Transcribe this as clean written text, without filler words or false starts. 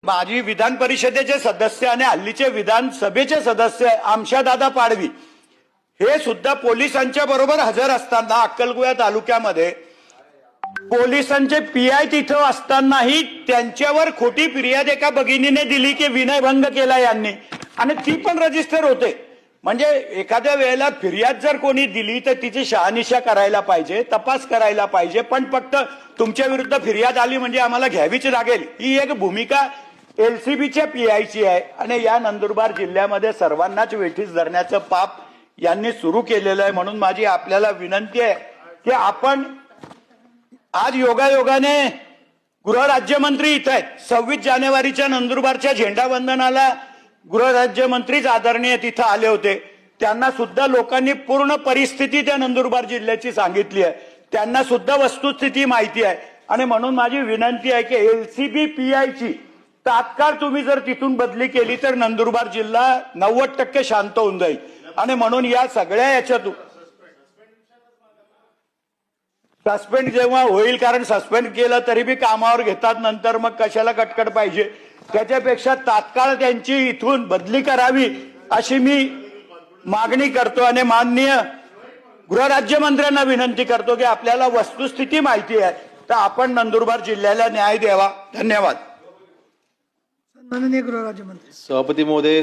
माजी विधान परिषदेचे सदस्य आणि हल्लीचे विधानसभेचे सदस्य आमशादादा पाडवी हे सुद्धा पोलिसांच्या बरोबर हजर असताना अक्कलकुवा तालुक्यामध्ये पोलिसांचे पीआय तिथं असतानाही त्यांच्यावर खोटी फिर्याद एका भगिनीने दिली की विनयभंग केला यांनी, आणि ती पण रजिस्टर होते. म्हणजे एखाद्या वेळेला फिर्याद जर कोणी दिली तर तिची शहानिशा करायला पाहिजे, तपास करायला पाहिजे. पण फक्त तुमच्या विरुद्ध फिर्याद आली म्हणजे आम्हाला घ्यावीच लागेल, ही एक भूमिका एलसीबीच्या पीआयची आहे. आणि या नंदुरबार जिल्ह्यामध्ये सर्वांनाच वेठीस धरण्याचं पाप यांनी सुरू केलेलं आहे. म्हणून माझी आपल्याला विनंती आहे की आपण आज योगायोगाने गृहराज्यमंत्री इथं आहेत. 26 जानेवारीच्या नंदुरबारच्या झेंडावंदनाला गृहराज्यमंत्रीच आदरणीय तिथं आले होते. त्यांना सुद्धा लोकांनी पूर्ण परिस्थिती त्या नंदुरबार जिल्ह्याची सांगितली आहे, त्यांना सुद्धा वस्तुस्थिती माहिती आहे. आणि म्हणून माझी विनंती आहे की एलसीबी पीआयची तात्काळ तुम्ही जर तिथून बदली केली तर नंदुरबार जिल्हा 90% शांत होऊन जाईल. आणि म्हणून या सगळ्या याच्यातून सस्पेंड जेव्हा होईल, कारण सस्पेंड केलं तरी बी कामावर घेतात, नंतर मग कशाला कटकट पाहिजे, त्याच्यापेक्षा तात्काळ त्यांची इथून बदली करावी अशी मी मागणी करतो. आणि माननीय गृहराज्यमंत्र्यांना विनंती करतो की आपल्याला वस्तुस्थिती माहिती आहे तर आपण नंदुरबार जिल्ह्याला न्याय द्यावा. धन्यवाद. माननीय गृहराज्यमंत्री. सभापती महोदय,